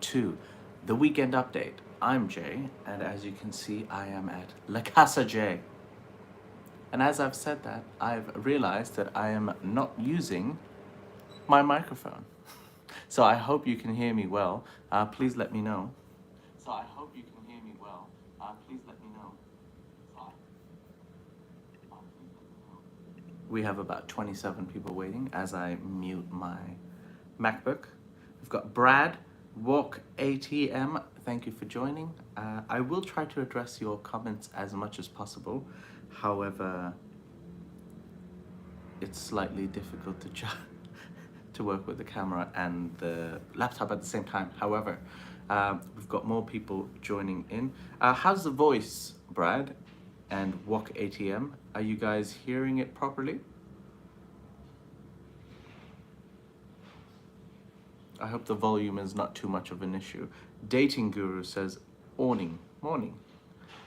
to the weekend update. I'm Jay, and as you can see, I am at La Casa Jay. And as I've said that, I've realized that I am not using my microphone. So I hope you can hear me well. Please let me know. So I hope you can hear me well. Please let me know. We have about 27 people waiting as I mute my MacBook. We've got Brad, Walk ATM, thank you for joining. I will try to address your comments as much as possible. However, it's slightly difficult to work with the camera and the laptop at the same time. However, we've got more people joining in. How's the voice, Brad and Walk ATM? Are you guys hearing it properly? I hope the volume is not too much of an issue. Dating Guru says, morning.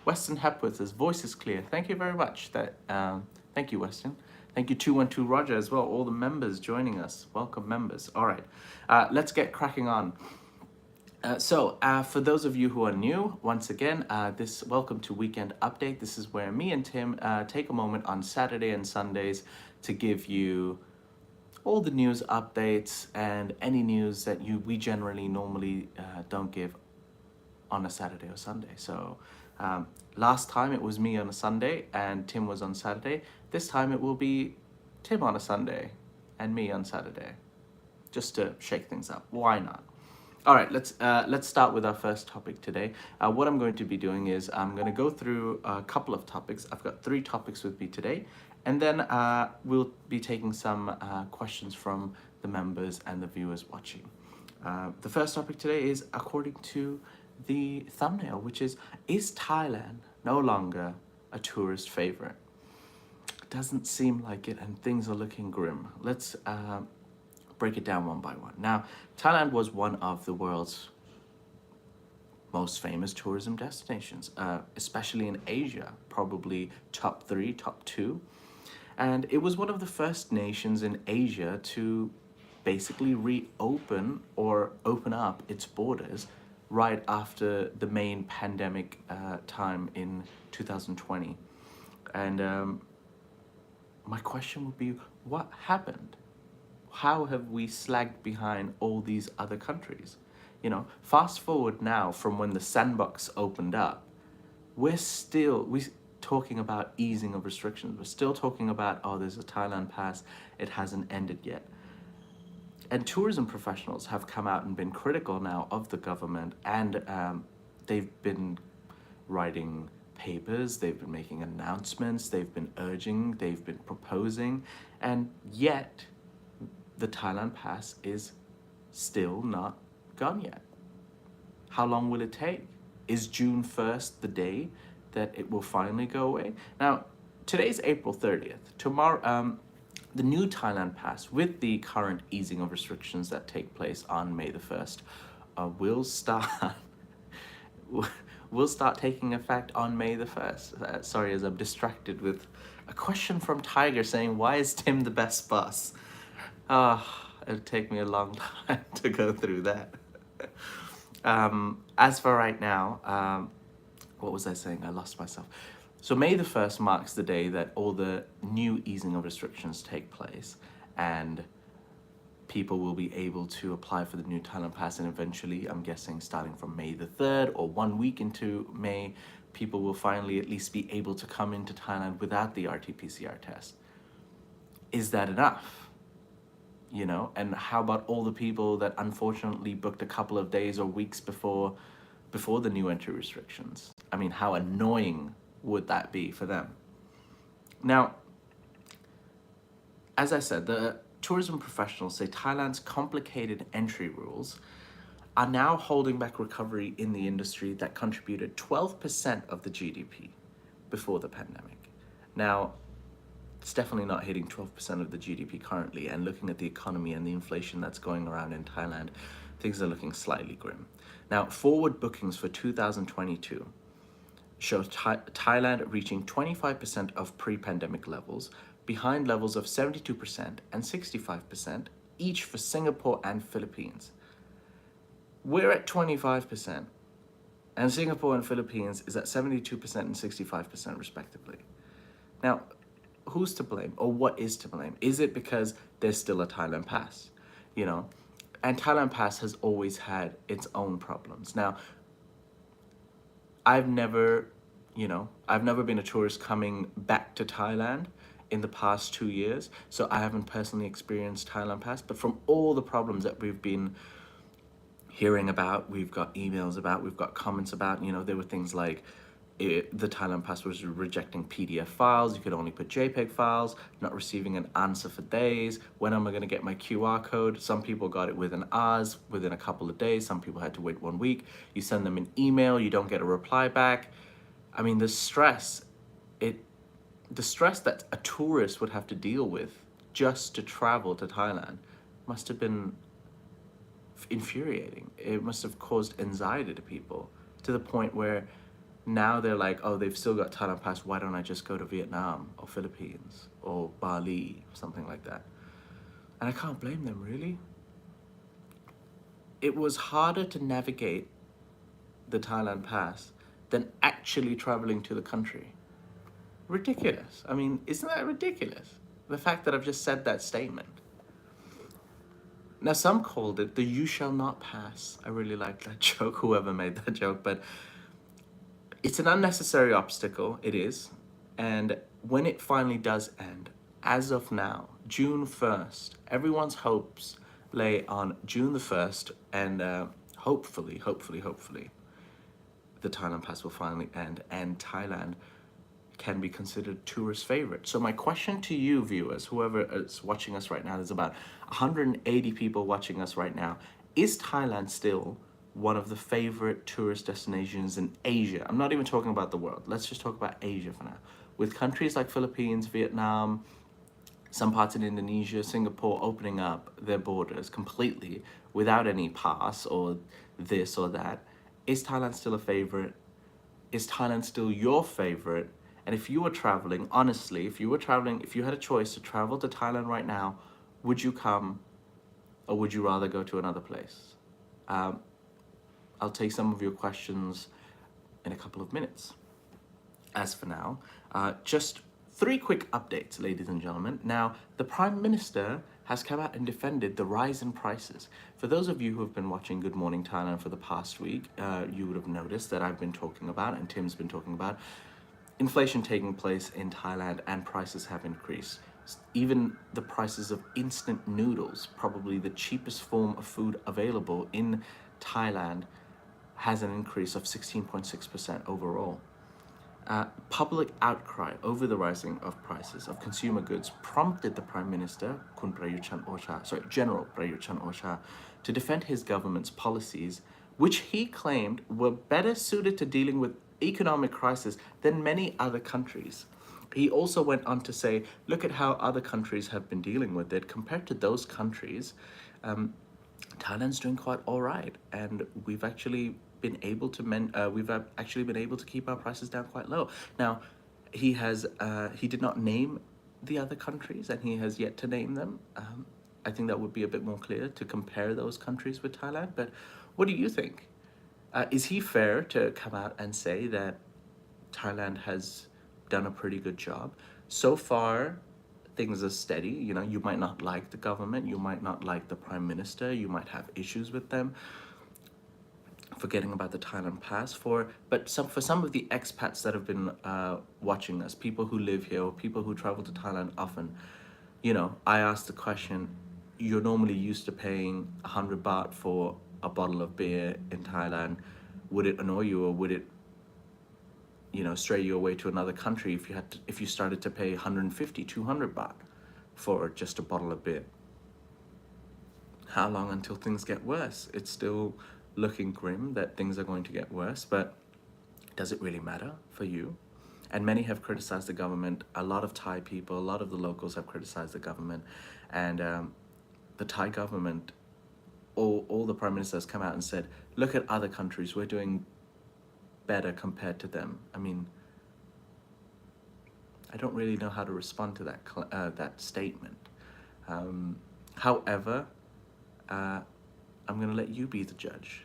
Weston Hepworth says, voice is clear. Thank you very much. Thank you, Weston. Thank you, 212 Roger, as well. All the members joining us. Welcome, members. All right, let's get cracking on. For those of you who are new, once again, welcome to Weekend Update. This is where me and Tim take a moment on Saturday and Sundays to give you all the news updates and any news that we generally normally don't give on a Saturday or Sunday. So last time it was me on a Sunday and Tim was on Saturday. This time it will be Tim on a Sunday and me on Saturday, just to shake things up. Why not? All right, let's start with our first topic today. What I'm going to be doing is I'm going to go through a couple of topics. I've got 3 topics with me today, and then we'll be taking some questions from the members and the viewers watching. The first topic today is according to the thumbnail, which is Thailand no longer a tourist favorite? Doesn't seem like it, and things are looking grim. Let's break it down one by one. Now, Thailand was one of the world's most famous tourism destinations, especially in Asia, probably top 3, top 2. And it was one of the first nations in Asia to basically reopen or open up its borders right after the main pandemic time in 2020. And my question would be, what happened? How have we slagged behind all these other countries? You know, fast forward now from when the sandbox opened up, we're talking about easing of restrictions. We're still talking about, oh, there's a Thailand Pass, it hasn't ended yet. And tourism professionals have come out and been critical now of the government, and they've been writing papers, they've been making announcements, they've been urging, they've been proposing, and yet the Thailand Pass is still not gone yet. How long will it take? Is June 1st the day that it will finally go away? Now, today's April 30th. Tomorrow, the new Thailand Pass, with the current easing of restrictions that take place on May the 1st, will start taking effect on May the 1st. Sorry, as I'm distracted with a question from Thaiger saying, why is Tim the best boss? It'll take me a long time to go through that. As for right now, what was I saying? I lost myself. So May the 1st marks the day that all the new easing of restrictions take place, and people will be able to apply for the new Thailand Pass, and eventually, I'm guessing starting from May the 3rd or 1 week into May, people will finally at least be able to come into Thailand without the RT-PCR test. Is that enough? You know, and how about all the people that unfortunately booked a couple of days or weeks before the new entry restrictions? I mean, how annoying would that be for them? Now, as I said, the tourism professionals say Thailand's complicated entry rules are now holding back recovery in the industry that contributed 12% of the GDP before the pandemic. Now, it's definitely not hitting 12% of the GDP currently, and looking at the economy and the inflation that's going around in Thailand, things are looking slightly grim. Now, forward bookings for 2022 show Thailand reaching 25% of pre-pandemic levels, behind levels of 72% and 65% each for Singapore and Philippines. We're at 25%, and Singapore and Philippines is at 72% and 65% respectively. Now, who's to blame, or what is to blame? Is it because there's still a Thailand Pass? You know, and Thailand Pass has always had its own problems. Now, I've never, I've never been a tourist coming back to Thailand in the past 2 years, so I haven't personally experienced Thailand Pass. But from all the problems that we've been hearing about, we've got emails about, we've got comments about, there were things like the Thailand Pass was rejecting PDF files, you could only put JPEG files, not receiving an answer for days, when am I going to get my QR code? Some people got it within hours, within a couple of days, some people had to wait 1 week. You send them an email, you don't get a reply back. I mean, the stress that a tourist would have to deal with just to travel to Thailand must have been infuriating. It must have caused anxiety to people, to the point where now they're like, oh, they've still got Thailand Pass, why don't I just go to Vietnam or Philippines or Bali, something like that? And I can't blame them, really. It was harder to navigate the Thailand Pass than actually traveling to the country. Ridiculous. I mean, isn't that ridiculous? The fact that I've just said that statement. Now, some called it the "you shall not pass." I really like that joke, whoever made that joke, but it's an unnecessary obstacle, it is. And when it finally does end, as of now, June 1st, everyone's hopes lay on June the 1st, and hopefully, the Thailand Pass will finally end, and Thailand can be considered tourist favorite. So my question to you, viewers, whoever is watching us right now, there's about 180 people watching us right now. Is Thailand still one of the favorite tourist destinations in Asia? I'm not even talking about the world. Let's just talk about Asia for now. With countries like Philippines, Vietnam, some parts in Indonesia, Singapore opening up their borders completely without any pass or this or that, is Thailand still a favorite? Is Thailand still your favorite? And if you were traveling, honestly, if you had a choice to travel to Thailand right now, would you come, or would you rather go to another place? I'll take some of your questions in a couple of minutes. As for now, just 3 quick updates, ladies and gentlemen. Now, the Prime Minister has come out and defended the rise in prices. For those of you who have been watching Good Morning Thailand for the past week, you would have noticed that I've been talking about, and Tim's been talking about, inflation taking place in Thailand, and prices have increased. Even the prices of instant noodles, probably the cheapest form of food available in Thailand, has an increase of 16.6% overall. Public outcry over the rising of prices of consumer goods prompted the Prime Minister, General Prayut Chan-o-cha, to defend his government's policies, which he claimed were better suited to dealing with economic crisis than many other countries. He also went on to say, look at how other countries have been dealing with it. Compared to those countries, Thailand's doing quite all right, and we've actually been able to keep our prices down quite low. Now, he did not name the other countries, and he has yet to name them. I think that would be a bit more clear to compare those countries with Thailand. But what do you think? Is he fair to come out and say that Thailand has done a pretty good job? So far, things are steady. You might not like the government, you might not like the Prime Minister, you might have issues with them, forgetting about the Thailand Pass, but for some of the expats that have been watching us, people who live here or people who travel to Thailand often, I asked the question, you're normally used to paying 100 baht for a bottle of beer in Thailand. Would it annoy you, or would it stray you away to another country if you started to pay 150, 200 baht for just a bottle of beer? How long until things get worse? It's still looking grim that things are going to get worse, but does it really matter for you? And many have criticized the government. A lot of Thai people, a lot of the locals have criticized the government, and the Thai government, all the Prime Minister has come out and said, look at other countries, we're doing better compared to them. I mean, I don't really know how to respond to that statement. However, I'm going to let you be the judge.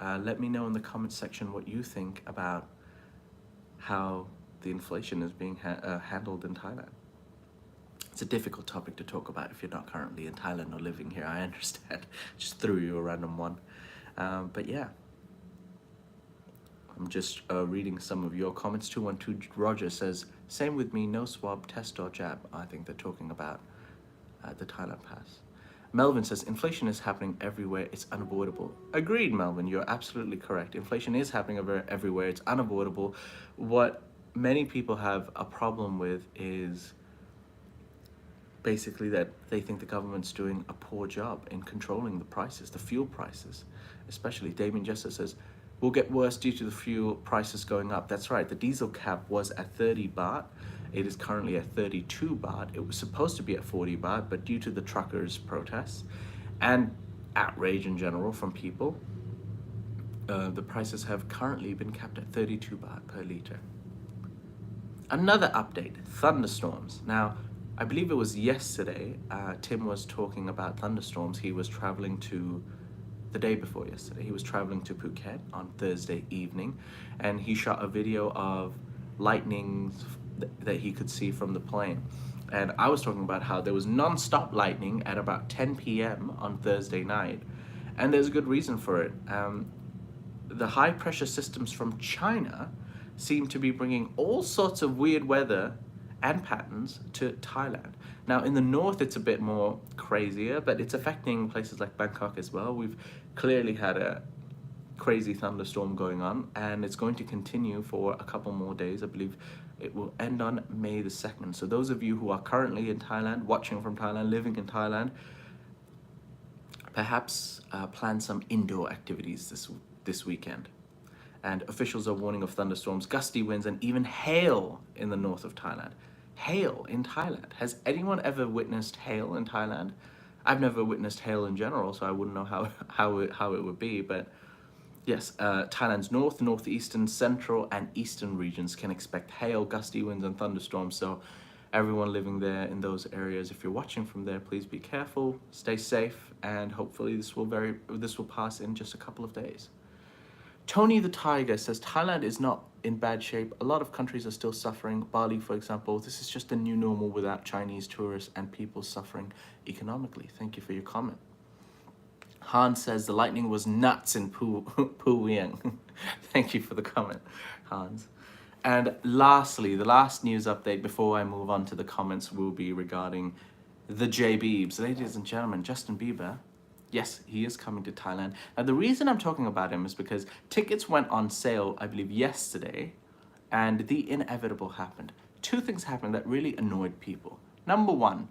Let me know in the comments section what you think about how the inflation is being handled in Thailand. It's a difficult topic to talk about if you're not currently in Thailand or living here. I understand. Just threw you a random one. But yeah. I'm just reading some of your comments. 212 Roger says, same with me, no swab, test or jab. I think they're talking about the Thailand Pass. Melvin says, inflation is happening everywhere. It's unavoidable. Agreed, Melvin. You're absolutely correct. Inflation is happening everywhere. It's unavoidable. What many people have a problem with is basically that they think the government's doing a poor job in controlling the prices, the fuel prices, especially. Damien Jester says, will get worse due to the fuel prices going up. That's right. The diesel cap was at 30 baht. It is currently at 32 baht. It was supposed to be at 40 baht, but due to the truckers' protests and outrage in general from people, the prices have currently been capped at 32 baht per litre. Another update, thunderstorms. Now, I believe it was yesterday, Tim was talking about thunderstorms. He was traveling to, the day before yesterday, he was traveling to Phuket on Thursday evening, and he shot a video of lightnings that he could see from the plane. And I was talking about how there was non-stop lightning at about 10 p.m. on Thursday night, and there's a good reason for it. The high pressure systems from China seem to be bringing all sorts of weird weather and patterns to Thailand. Now in the north it's a bit more crazier, but it's affecting places like Bangkok as well. We've clearly had a crazy thunderstorm going on, and it's going to continue for a couple more days. I believe it will end on May the 2nd. So those of you who are currently in Thailand, watching from Thailand, living in Thailand, perhaps plan some indoor activities this weekend. And officials are warning of thunderstorms, gusty winds, and even hail in the north of Thailand. Hail in Thailand. Has anyone ever witnessed hail in Thailand? I've never witnessed hail in general, so I wouldn't know how it would be. But yes, Thailand's north, northeastern, central, and eastern regions can expect hail, gusty winds, and thunderstorms. So everyone living there in those areas, if you're watching from there, please be careful, stay safe, and hopefully this will pass in just a couple of days. Tony the Thaiger says, Thailand is not in bad shape. A lot of countries are still suffering. Bali, for example, this is just the new normal without Chinese tourists and people suffering economically. Thank you for your comment. Hans says, the lightning was nuts in Phuyen. Thank you for the comment, Hans. And lastly, the last news update before I move on to the comments will be regarding the J-Beebs. Ladies and gentlemen, Justin Bieber, yes, he is coming to Thailand. Now, the reason I'm talking about him is because tickets went on sale, I believe, yesterday, and the inevitable happened. Two things happened that really annoyed people. Number one,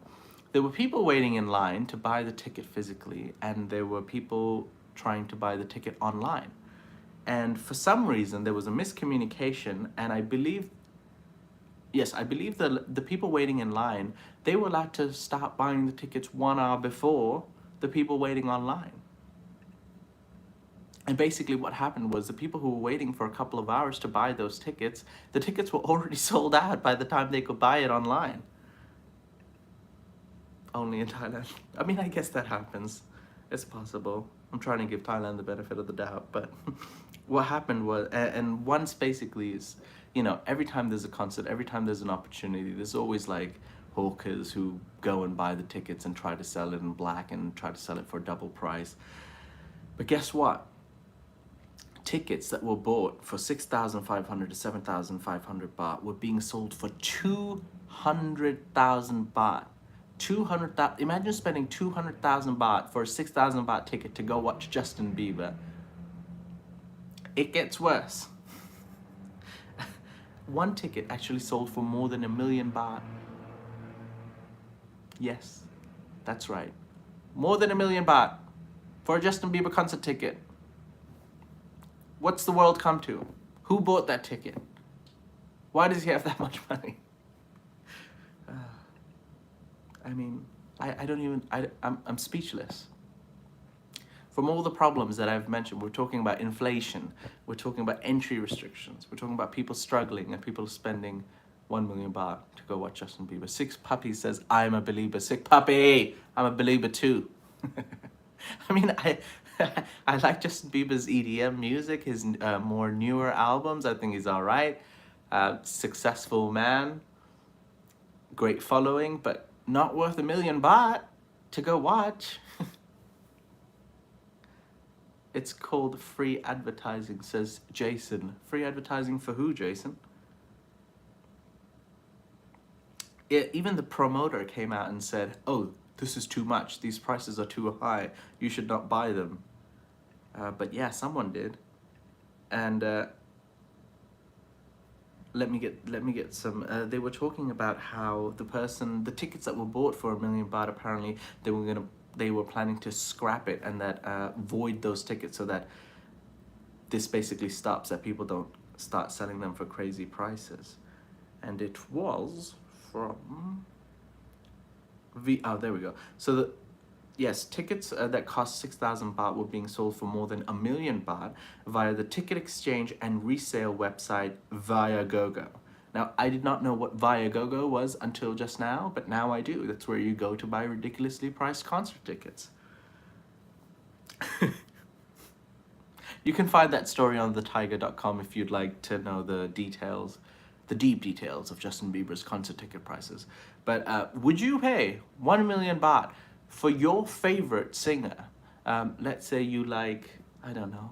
there were people waiting in line to buy the ticket physically, and there were people trying to buy the ticket online. And for some reason, there was a miscommunication, and I believe the people waiting in line, they were allowed to start buying the tickets 1 hour before the people waiting online. And basically what happened was the people who were waiting for a couple of hours to buy those tickets, the tickets were already sold out by the time they could buy it online. Only in Thailand. I mean, I guess that happens. It's possible. I'm trying to give Thailand the benefit of the doubt, but what happened was, and once basically is, you know, every time there's a concert, every time there's an opportunity, there's always like hawkers who go and buy the tickets and try to sell it in black and try to sell it for double price. But guess what? Tickets that were bought for 6,500 to 7,500 baht were being sold for 200,000 baht. 200,000. Imagine spending 200,000 baht for a 6,000 baht ticket to go watch Justin Bieber. It gets worse. One ticket actually sold for more than 1 million baht. Yes, that's right. More than 1 million baht for a Justin Bieber concert ticket. What's the world come to? Who bought that ticket? Why does he have that much money? I mean, I'm speechless. From all the problems that I've mentioned, we're talking about inflation, we're talking about entry restrictions, we're talking about people struggling and people spending 1 million baht to go watch Justin Bieber. Six Puppy says, I'm a believer. Sick Puppy, I'm a believer too. I mean, I like Justin Bieber's EDM music, his more newer albums. I think he's all right. Successful man, great following, but not worth $1 million to go watch. It's called free advertising, says Jason. Free advertising for who, Jason? Even the promoter came out and said, oh, this is too much. These prices are too high. You should not buy them. But yeah, someone did. And let me get some. They were talking about how the tickets that were bought for $1 million, apparently they were planning to scrap it and that void those tickets so that this basically stops, that people don't start selling them for crazy prices. And it was from oh, there we go. So yes, tickets that cost 6,000 baht were being sold for more than $1 million via the ticket exchange and resale website Viagogo. Now, I did not know what Viagogo was until just now, but now I do. That's where you go to buy ridiculously priced concert tickets. You can find that story on thetiger.com if you'd like to know the details, the deep details of Justin Bieber's concert ticket prices. But would you pay 1 million baht for your favorite singer? Let's say you like, I don't know,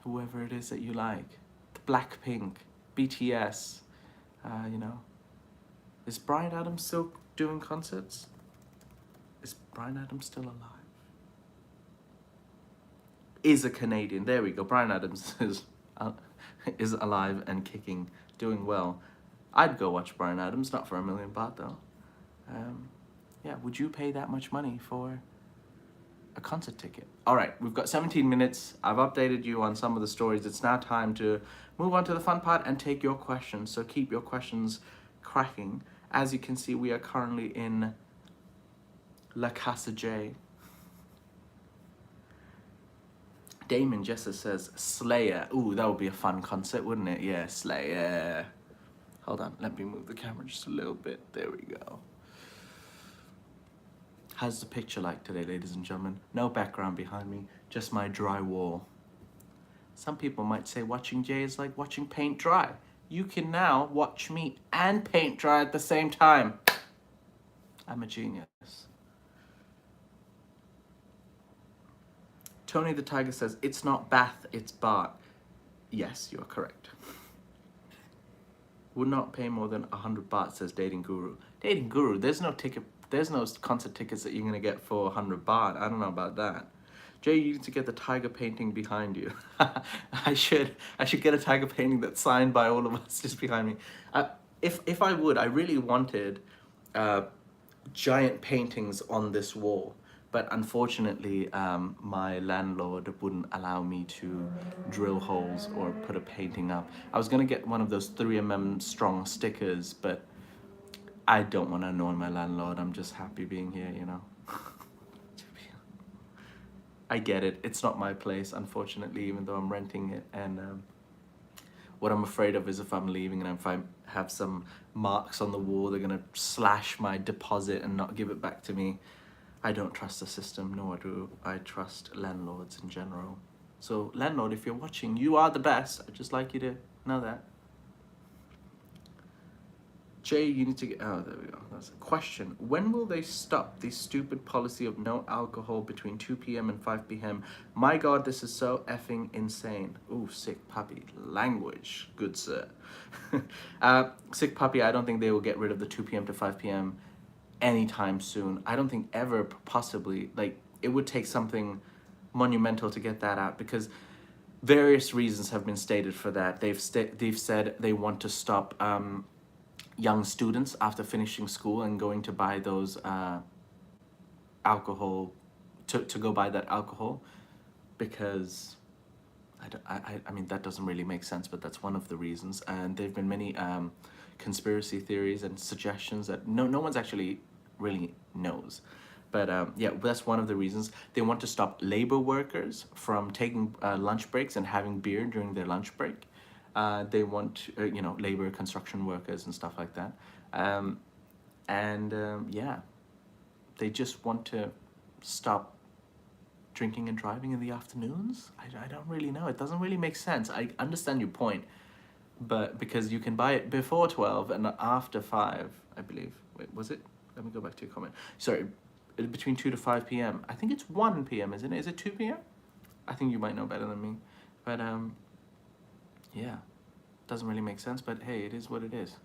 whoever it is that you like, Blackpink, BTS, you know. Is Bryan Adams still doing concerts? Is Bryan Adams still alive? Is a Canadian. There we go. Bryan Adams is alive and kicking, doing well. I'd go watch Bryan Adams, not for 1 million baht though. Yeah, would you pay that much money for a concert ticket? All right, we've got 17 minutes. I've updated you on some of the stories. It's now time to move on to the fun part and take your questions. So keep your questions cracking. As you can see, we are currently in La Casa J. Damon Jesser says Slayer. Ooh, that would be a fun concert, wouldn't it? Yeah, Slayer. Hold on, let me move the camera just a little bit. There we go. How's the picture like today, ladies and gentlemen? No background behind me, just my dry wall. Some people might say watching Jay is like watching paint dry. You can now watch me and paint dry at the same time. I'm a genius. Tony the Tiger says, it's not Bath, it's Baht. Yes, you're correct. Would not pay more than 100 baht, says Dating Guru. Dating Guru, there's no concert tickets that you're gonna get for 100 baht. I don't know about that. Jay, you need to get the tiger painting behind you. I should get a tiger painting that's signed by all of us just behind me. If I would, I really wanted giant paintings on this wall. But unfortunately, my landlord wouldn't allow me to drill holes or put a painting up. I was gonna get one of those 3mm strong stickers, but I don't want to annoy my landlord. I'm just happy being here, you know. I get it. It's not my place, unfortunately, even though I'm renting it. And what I'm afraid of is if I'm leaving and if I have some marks on the wall, they're gonna slash my deposit and not give it back to me. I don't trust the system, nor do I trust landlords in general. So landlord, if you're watching, you are the best. I'd just like you to know that. Jay, you need to get, oh, there we go. That's a question. When will they stop the stupid policy of no alcohol between 2 p.m. and 5 p.m.? My God, this is so effing insane. Ooh, sick puppy. Language, good sir. Sick puppy, I don't think they will get rid of the 2 p.m. to 5 p.m. anytime soon. I don't think ever possibly, like, it would take something monumental to get that out because various reasons have been stated for that. They've said they want to stop young students after finishing school and going to buy those alcohol, to go buy that alcohol, because I mean, that doesn't really make sense, but that's one of the reasons. And there have been many conspiracy theories and suggestions that no one's actually really knows. But yeah, that's one of the reasons. They want to stop labor workers from taking lunch breaks and having beer during their lunch break. They want, you know, labor, construction workers and stuff like that. Yeah, they just want to stop drinking and driving in the afternoons? I don't really know. It doesn't really make sense. I understand your point, but because you can buy it before 12 and after 5, I believe. Wait, was it? Let me go back to your comment. Sorry, between 2 to 5 p.m. I think it's 1 p.m., isn't it? Is it 2 p.m.? I think you might know better than me. But, yeah, doesn't really make sense, but hey, it is what it is.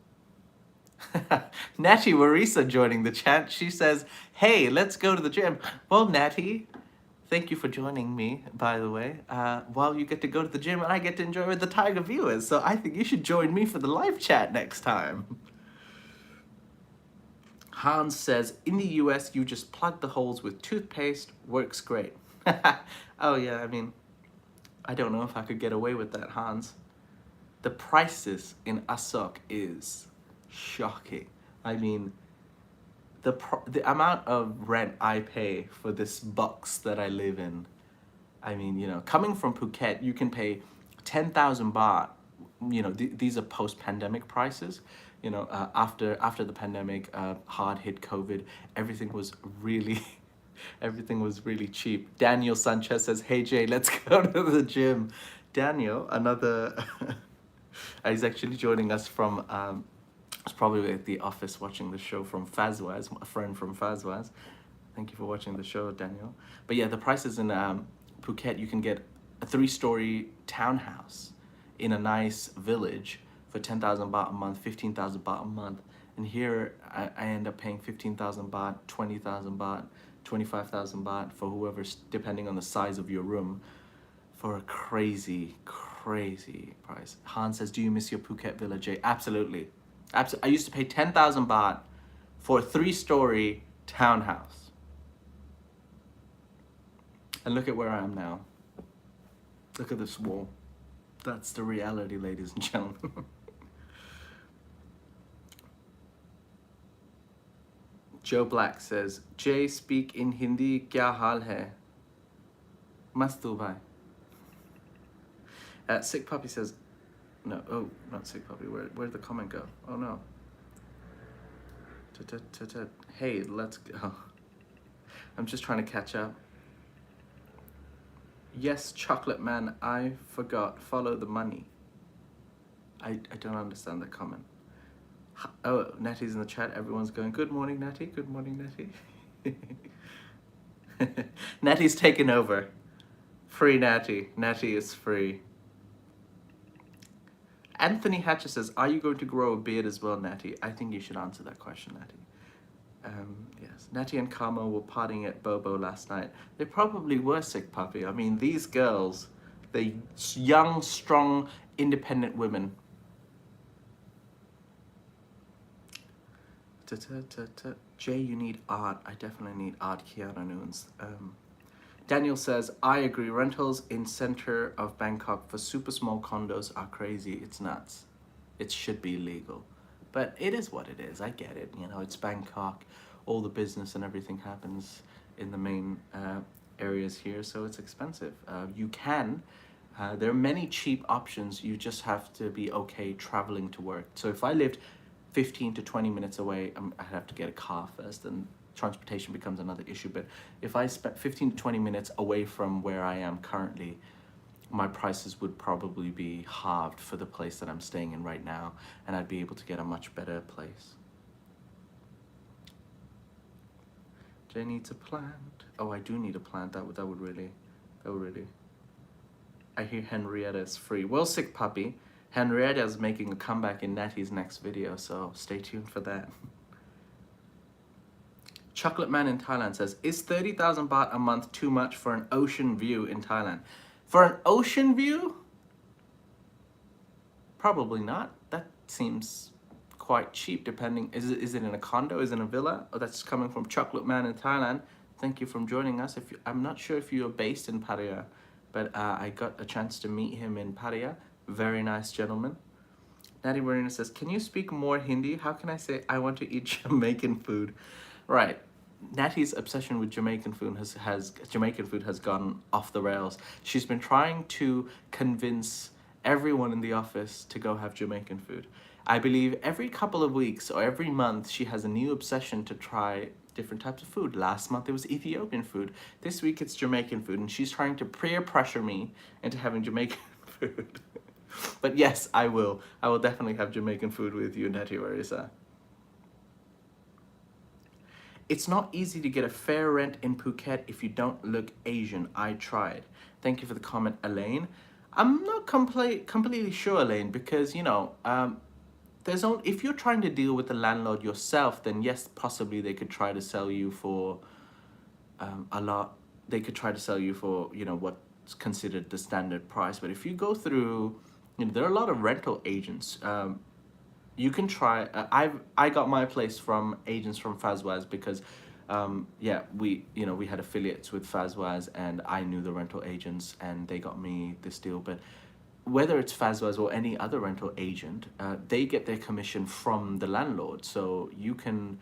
Natty Warisa joining the chat. She says, hey, let's go to the gym. Well, Natty, thank you for joining me, by the way. While you get to go to the gym, I get to enjoy with the Thaiger viewers. So I think you should join me for the live chat next time. Hans says, in the US, you just plug the holes with toothpaste. Works great. Oh, yeah, I mean, I don't know if I could get away with that, Hans. The prices in Asok is shocking. I mean, the amount of rent I pay for this box that I live in. I mean, you know, coming from Phuket, you can pay 10,000 baht. You know, these are post-pandemic prices. You know, after the pandemic, hard hit COVID, everything was really cheap. Daniel Sanchez says, hey Jay, let's go to the gym. Daniel, another, he's actually joining us from, it's probably at the office watching the show from Fazwaz, a friend from Fazwaz. Thank you for watching the show, Daniel. But yeah, the prices in Phuket, you can get a 3-story townhouse in a nice village for 10,000 baht a month, 15,000 baht a month. And here I end up paying 15,000 baht, 20,000 baht, 25,000 baht for whoever's, depending on the size of your room, for a crazy, crazy price. Han says, do you miss your Phuket villa, Jay? Absolutely. I used to pay 10,000 baht for a 3-story townhouse. And look at where I am now. Look at this wall. That's the reality, ladies and gentlemen. Joe Black says, Jay, speak in Hindi, kya hal hai? Mastu bhai. Sick Puppy says, no, oh, not Sick Puppy, where'd the comment go? Oh no. Hey, let's go. I'm just trying to catch up. Yes, Chocolate Man, I forgot, follow the money. I don't understand the comment. Oh, Natty's in the chat, everyone's going, good morning, Natty, good morning, Natty. Natty's taken over. Free Natty, Natty is free. Anthony Hatcher says, are you going to grow a beard as well, Natty? I think you should answer that question, Natty. Yes, Natty and Karma were partying at Bobo last night. They probably were, Sick Puppy. I mean, these girls, they're young, strong, independent women. Jay, you need art. I definitely need art, Keanu Noons. Daniel says, I agree. Rentals in center of Bangkok for super small condos are crazy. It's nuts. It should be legal. But it is what it is. I get it. You know, it's Bangkok. All the business and everything happens in the main areas here, so it's expensive. You can. There are many cheap options. You just have to be okay traveling to work. So if I lived 15 to 20 minutes away, I'd have to get a car first, and transportation becomes another issue. But if I spent 15 to 20 minutes away from where I am currently, my prices would probably be halved for the place that I'm staying in right now, and I'd be able to get a much better place. Jay needs a plant. Oh, I do need a plant. That would really. I hear Henrietta is free. Well, Sick Puppy, Henrietta is making a comeback in Natty's next video, so stay tuned for that. Chocolate Man in Thailand says, is 30,000 baht a month too much for an ocean view in Thailand? For an ocean view? Probably not. That seems quite cheap, depending. Is it in a condo? Is it in a villa? Oh, that's coming from Chocolate Man in Thailand. Thank you for joining us. I'm not sure if you're based in Pattaya, but I got a chance to meet him in Pattaya. Very nice gentleman. Natty Marina says, can you speak more Hindi? How can I say I want to eat Jamaican food? Right. Natty's obsession with Jamaican food has gone off the rails. She's been trying to convince everyone in the office to go have Jamaican food. I believe every couple of weeks or every month she has a new obsession to try different types of food. Last month it was Ethiopian food. This week it's Jamaican food, and she's trying to peer pressure me into having Jamaican food. But yes, I will. I will definitely have Jamaican food with you, Nettie Warisa. It's not easy to get a fair rent in Phuket if you don't look Asian. I tried. Thank you for the comment, Elaine. I'm not completely sure, Elaine, because, you know, there's only, if you're trying to deal with the landlord yourself, then yes, possibly they could try to sell you for a lot. They could try to sell you for, you know, what's considered the standard price. But if you go through, you know, there are a lot of rental agents. You can try. I got my place from agents from Fazwaz because, yeah, we had affiliates with Fazwaz, and I knew the rental agents, and they got me this deal. But whether it's Fazwaz or any other rental agent, they get their commission from the landlord. So you can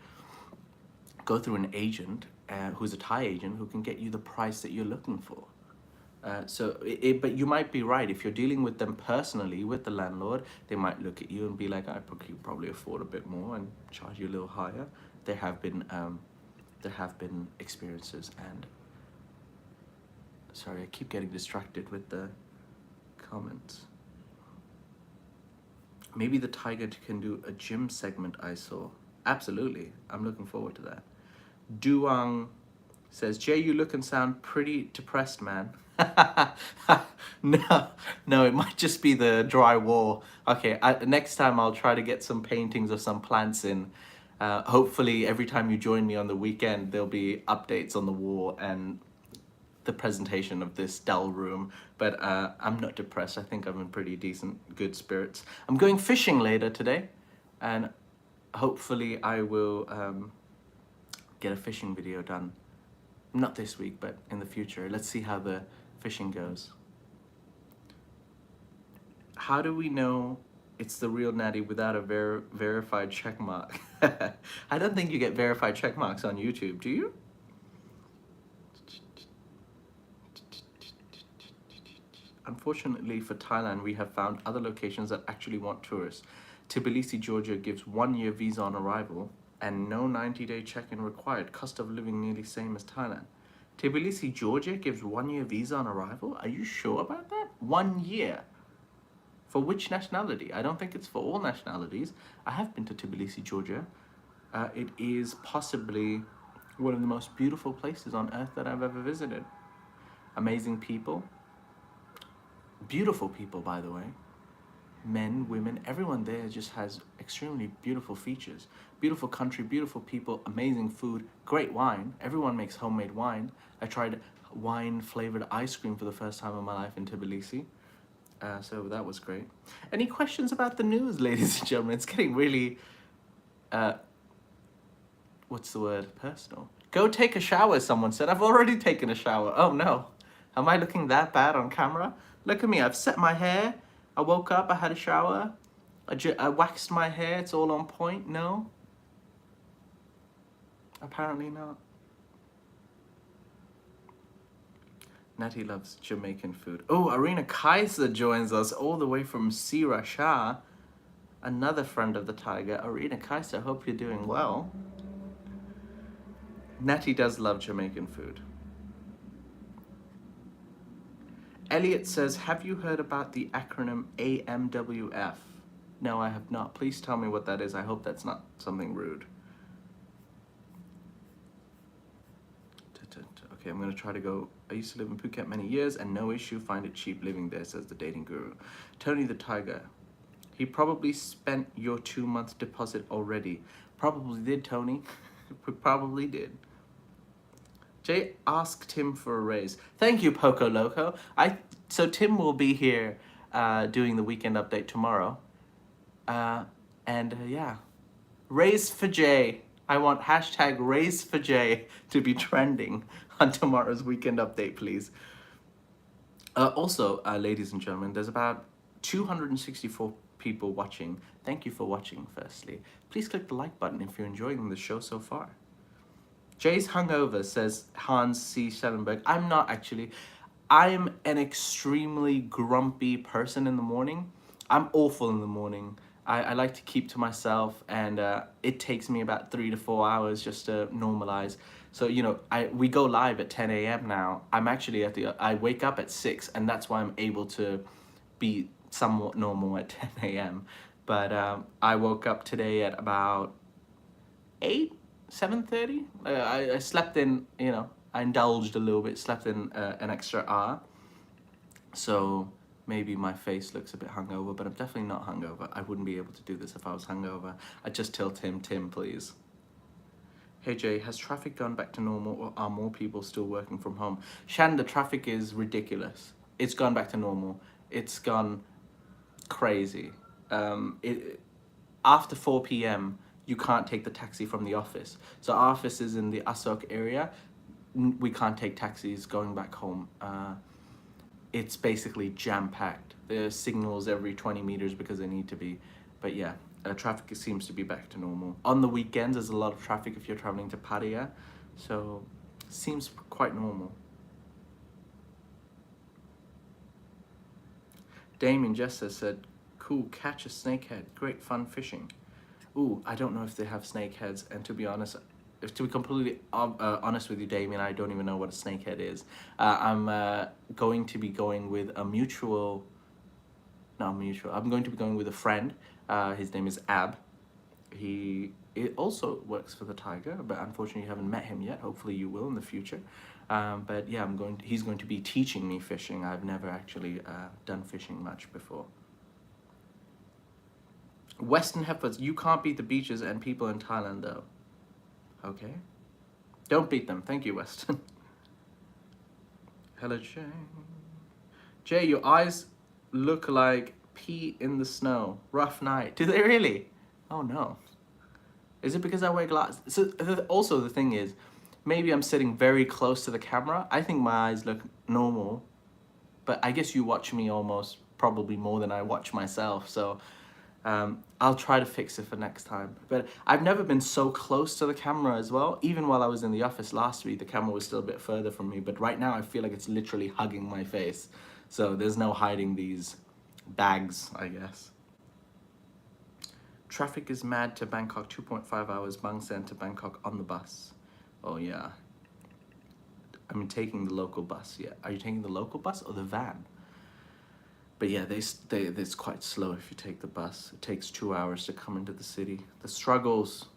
go through an agent who's a Thai agent who can get you the price that you're looking for. But you might be right. If you're dealing with them personally, with the landlord, they might look at you and be like, I could probably afford a bit more and charge you a little higher. There have been experiences, and sorry, I keep getting distracted with the comments. Maybe the Thaiger can do a gym segment, I saw. Absolutely. I'm looking forward to that. Duang says, Jay, you look and sound pretty depressed, man. No, it might just be the dry wall. Okay, next time I'll try to get some paintings of some plants in. Hopefully every time you join me on the weekend, there'll be updates on the wall and the presentation of this dull room. But I'm not depressed. I think I'm in pretty decent, good spirits. I'm going fishing later today, and hopefully I will get a fishing video done. Not this week, but in the future. Let's see how the fishing goes. How do we know it's the real Natty without a verified check mark? I don't think you get verified check marks on YouTube, do you? Unfortunately for Thailand, we have found other locations that actually want tourists. Tbilisi, Georgia gives 1-year visa on arrival and no 90-day check-in required. Cost of living nearly same as Thailand. Tbilisi, Georgia gives 1-year visa on arrival? Are you sure about that? 1 year? For which nationality? I don't think it's for all nationalities. I have been to Tbilisi, Georgia. It is possibly one of the most beautiful places on earth that I've ever visited. Amazing people. Beautiful people, by the way. Men, women, everyone there just has extremely beautiful features. Beautiful country, beautiful people, amazing food, great wine. Everyone makes homemade wine. I tried wine-flavored ice cream for the first time in my life in Tbilisi. So that was great. Any questions about the news, ladies and gentlemen? It's getting really, what's the word? Personal. Go take a shower, someone said. I've already taken a shower. Oh no. Am I looking that bad on camera? Look at me, I've set my hair. I woke up, I had a shower. I waxed my hair, it's all on point. No? Apparently not. Natty loves Jamaican food. Oh, Arena Kaiser joins us all the way from Sira Shah. Another friend of the Thaiger. Arena Kaiser, hope you're doing well. Natty does love Jamaican food. Elliot says, have you heard about the acronym AMWF? No, I have not. Please tell me what that is. I hope that's not something rude. Okay, I'm going to try to go. I used to live in Phuket many years and no issue. Find it cheap living there, says the dating guru. Tony the Thaiger. He probably spent your 2-month deposit already. Probably did, Tony. Probably did. Jay asked Tim for a raise. Thank you, Poco Loco. So Tim will be here doing the weekend update tomorrow. Yeah. Raise for Jay. I want hashtag raise for Jay to be trending on tomorrow's weekend update, please. Also, ladies and gentlemen, there's about 264 people watching. Thank you for watching, firstly. Please click the like button if you're enjoying the show so far. Jay's hungover, says Hans C. Schellenberg. I'm not actually. I'm an extremely grumpy person in the morning. I'm awful in the morning. I like to keep to myself, and it takes me about 3 to 4 hours just to normalize. So, you know, we go live at 10 a.m. now. I'm actually I wake up at 6, and that's why I'm able to be somewhat normal at 10 a.m. But I woke up today at about 7:30. I slept in, you know, I indulged a little bit, slept in an extra hour. So maybe my face looks a bit hungover, but I'm definitely not hungover. I wouldn't be able to do this if I was hungover. I'd just tell Tim, please. Hey Jay, has traffic gone back to normal, or are more people still working from home? Shan, the traffic is ridiculous. It's gone back to normal. It's gone crazy. After 4 p.m., you can't take the taxi from the office. So our office is in the Asok area. We can't take taxis going back home. It's basically jam-packed. There's signals every 20 meters because they need to be. But yeah, traffic seems to be back to normal. On the weekends, there's a lot of traffic if you're traveling to Pattaya. So seems quite normal. Damien Jester said, cool, catch a snakehead. Great fun fishing. Ooh, I don't know if they have snakeheads, and to be honest, to be completely honest with you, Damien, I don't even know what a snakehead is. I'm going to be going with a mutual, not mutual, I'm going to be going with a friend. His name is Ab. He also works for the Thaiger, but unfortunately you haven't met him yet. Hopefully you will in the future. But yeah, he's going to be teaching me fishing. I've never actually done fishing much before. Western Heifers, you can't beat the beaches and people in Thailand though. Okay. Don't beat them. Thank you, Weston. Hello, Jay. Jay, your eyes look like pee in the snow. Rough night. Do they really? Oh no. Is it because I wear glasses? So also the thing is, maybe I'm sitting very close to the camera. I think my eyes look normal, but I guess you watch me almost probably more than I watch myself. So I'll try to fix it for next time. But I've never been so close to the camera as well. Even while I was in the office last week, the camera was still a bit further from me. But right now I feel like it's literally hugging my face. So there's no hiding these bags, I guess. Traffic is mad to Bangkok, 2.5 hours, Bang Sen to Bangkok on the bus. Oh yeah. I mean, taking the local bus, yeah. Are you taking the local bus or the van? But yeah, it's quite slow if you take the bus. It takes 2 hours to come into the city. The struggles.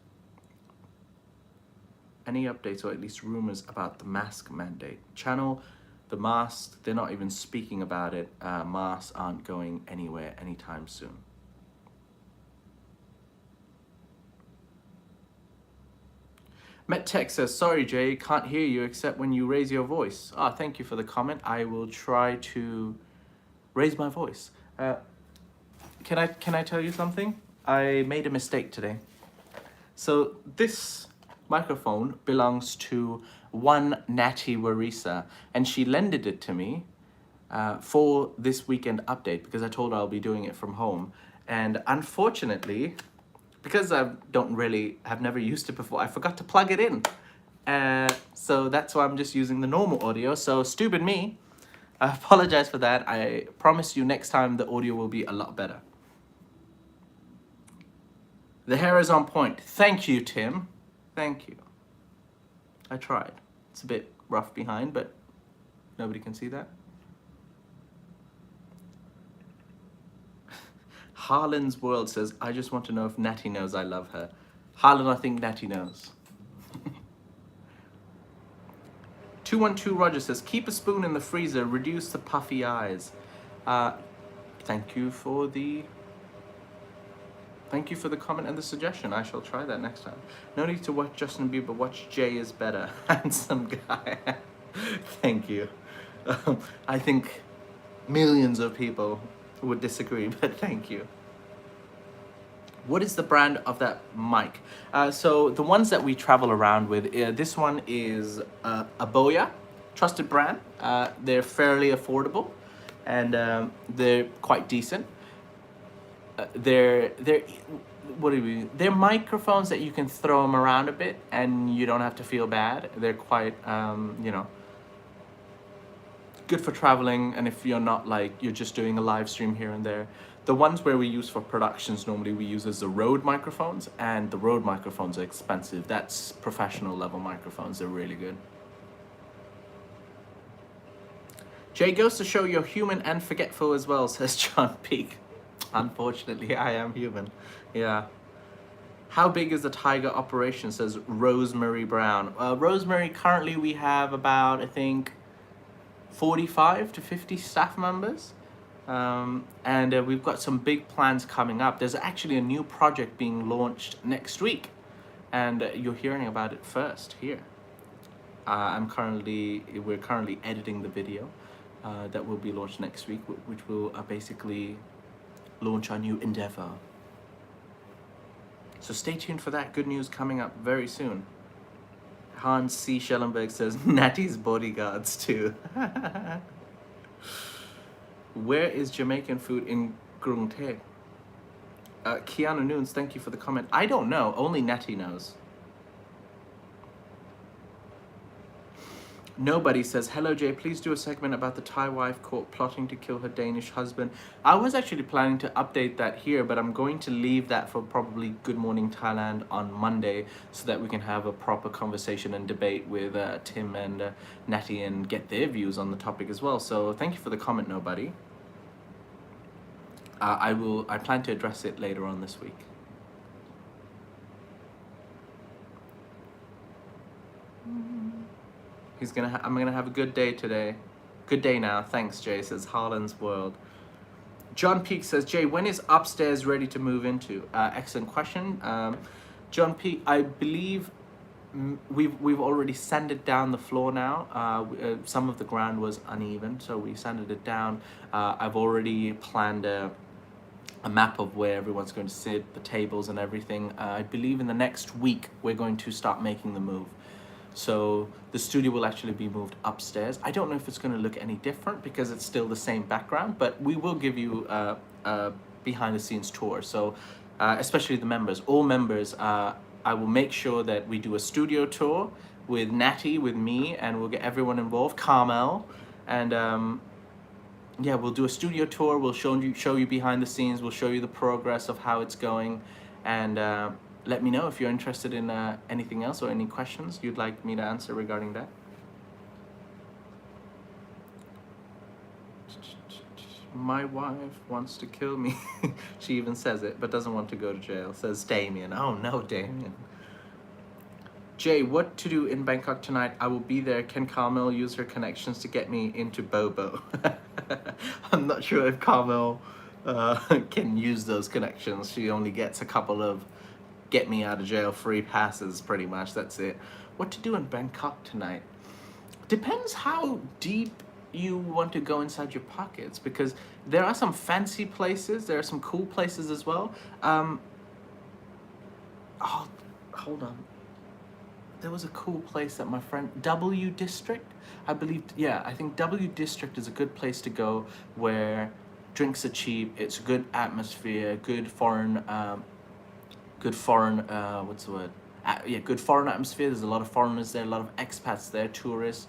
Any updates or at least rumors about the mask mandate? Channel, the masks, they're not even speaking about it. Masks aren't going anywhere anytime soon. MetTech says, sorry Jay, can't hear you except when you raise your voice. Thank you for the comment. I will try to raise my voice. Can I tell you something? I made a mistake today. So this microphone belongs to one Natty Warisa, and she lended it to me for this weekend update because I told her I'll be doing it from home. And unfortunately, because I've never used it before, I forgot to plug it in. So that's why I'm just using the normal audio. So stupid me. I apologize for that. I promise you next time the audio will be a lot better. The hair is on point. Thank you, Tim. Thank you. I tried. It's a bit rough behind, but nobody can see that. Harlan's World says, I just want to know if Natty knows I love her. Harlan, I think Natty knows. 212 Roger says, keep a spoon in the freezer, reduce the puffy eyes. Thank you for the comment and the suggestion. I shall try that next time. No need to watch Justin Bieber, watch Jay is better. Handsome guy. Thank you. I think millions of people would disagree, but thank you. What is the brand of that mic? So the ones that we travel around with, this one is a Boya, trusted brand. They're fairly affordable, and they're quite decent. They're microphones that you can throw them around a bit, and you don't have to feel bad. They're quite, good for traveling, and if you're not you're just doing a live stream here and there. The ones where we use for productions normally we use as the Rode microphones, and the Rode microphones are expensive. That's professional level microphones. They're really good. Jay goes to show you're human and forgetful as well, says John Peake. Unfortunately, I am human. Yeah. How big is the Thaiger operation, says Rosemary Brown. Rosemary, currently we have about, I think, 45 to 50 staff members. And we've got some big plans coming up. There's actually a new project being launched next week, and you're hearing about it first here. We're currently editing the video that will be launched next week, which will basically launch our new endeavor. So stay tuned for that. Good news coming up very soon. Hans C. Schellenberg says, Natty's bodyguards too. Where is Jamaican food in Krung Thep? Keanu Nunes, thank you for the comment. I don't know, only Natty knows. Nobody says, hello Jay, please do a segment about the Thai wife caught plotting to kill her Danish husband. I was actually planning to update that here, but I'm going to leave that for probably Good Morning Thailand on Monday so that we can have a proper conversation and debate with Tim and Natty and get their views on the topic as well. So thank you for the comment, Nobody. I plan to address it later on this week. I'm gonna have a good day today. Good day now. Thanks, Jay, says Harlan's World. John Peake says, Jay, when is upstairs ready to move into? Excellent question. John Peake, I believe we've already sanded down the floor now. Some of the ground was uneven, so we sanded it down. I've already planned a map of where everyone's going to sit, the tables and everything. I believe in the next week we're going to start making the move. So the studio will actually be moved upstairs. I don't know if it's going to look any different because it's still the same background, but we will give you a behind the scenes tour. So especially the members, all members, I will make sure that we do a studio tour with Natty, with me, and we'll get everyone involved, Carmel, and yeah, we'll do a studio tour. We'll show you behind the scenes. We'll show you the progress of how it's going, and let me know if you're interested in anything else or any questions you'd like me to answer regarding that. My wife wants to kill me. She even says it, but doesn't want to go to jail, says Damien. Oh no, Damien. Jay, what to do in Bangkok tonight? I will be there. Can Carmel use her connections to get me into Bobo? I'm not sure if Carmel can use those connections. She only gets a couple of get me out of jail free passes, pretty much. That's it. What to do in Bangkok tonight? Depends how deep you want to go inside your pockets, because there are some fancy places, there are some cool places as well. Oh, hold on. There was a cool place that my friend, W District, I believe, yeah, I think W District is a good place to go where drinks are cheap, it's a good atmosphere, good foreign, what's the word? Yeah, good foreign atmosphere. There's a lot of foreigners there, a lot of expats there, tourists.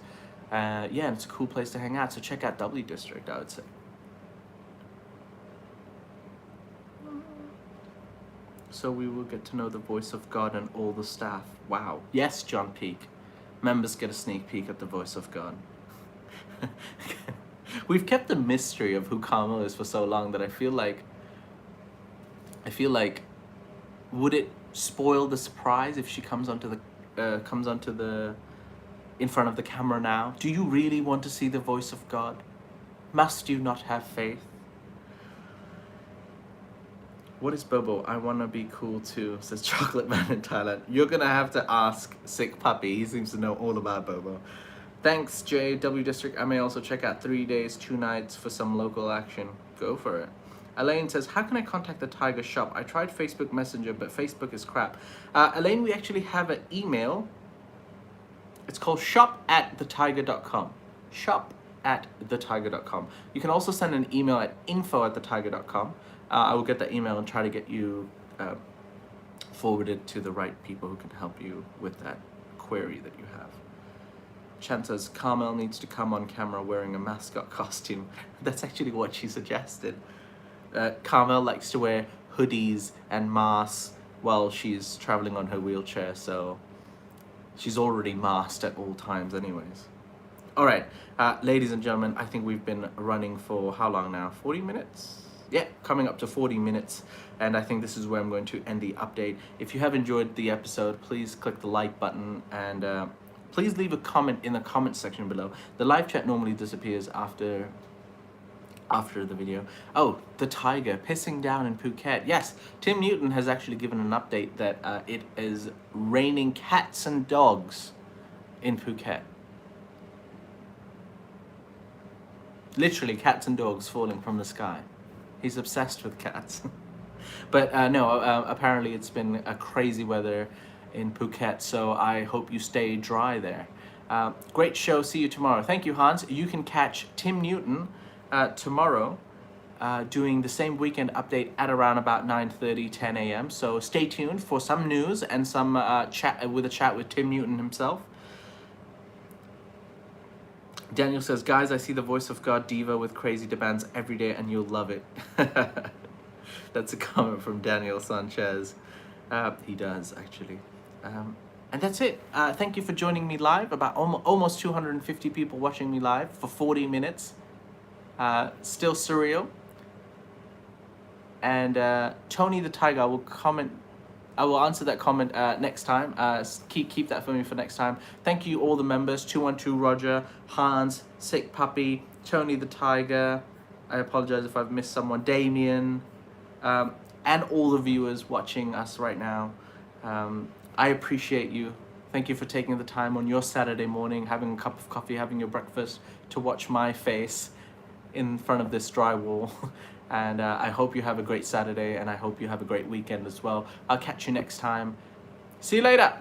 Yeah, and it's a cool place to hang out. So check out W District, I would say. So we will get to know the voice of God and all the staff. Wow. Yes, John Peake. Members get a sneak peek at the voice of God. We've kept the mystery of who Carmel is for so long that I feel like would it spoil the surprise if she comes onto the in front of the camera now? Do you really want to see the voice of God? Must you not have faith? What is Bobo? I want to be cool too, says Chocolate Man in Thailand. You're going to have to ask Sick Puppy. He seems to know all about Bobo. Thanks, JW District. I may also check out 3 days, 2 nights for some local action. Go for it. Elaine says, how can I contact the Thaiger shop? I tried Facebook Messenger, but Facebook is crap. Elaine, we actually have an email. It's called shop@thethaiger.com. Shop@thethaiger.com. You can also send an email at info@thethaiger.com. I will get that email and try to get you forwarded to the right people who can help you with that query that you have. Chan says, Carmel needs to come on camera wearing a mascot costume. That's actually what she suggested. Carmel likes to wear hoodies and masks while she's traveling on her wheelchair, so she's already masked at all times anyways. All right, ladies and gentlemen, I think we've been running for how long now? 40 minutes? Yeah, coming up to 40 minutes, and I think this is where I'm going to end the update. If you have enjoyed the episode, please click the like button, and please leave a comment in the comment section below. The live chat normally disappears after the video. Oh, the Thaiger pissing down in Phuket. Yes, Tim Newton has actually given an update that it is raining cats and dogs in Phuket. Literally cats and dogs falling from the sky. He's obsessed with cats. But no, apparently it's been a crazy weather in Phuket, so I hope you stay dry there. Great show. See you tomorrow. Thank you, Hans. You can catch Tim Newton tomorrow doing the same weekend update at around about 9:30, 10 a.m. So stay tuned for some news and some chat with Tim Newton himself. Daniel says, guys, I see the voice of God diva with crazy demands every day and you'll love it. That's a comment from Daniel Sanchez. He does, actually. And that's it. Thank you for joining me live. About almost 250 people watching me live for 40 minutes. Still surreal. And Tony the Thaiger will comment. I will answer that comment next time. Keep that for me for next time. Thank you all the members, 212 Roger, Hans, Sick Puppy, Tony the Thaiger. I apologize if I've missed someone, Damien, and all the viewers watching us right now. I appreciate you. Thank you for taking the time on your Saturday morning, having a cup of coffee, having your breakfast, to watch my face in front of this drywall. And I hope you have a great Saturday, and I hope you have a great weekend as well. I'll catch you next time. See you later.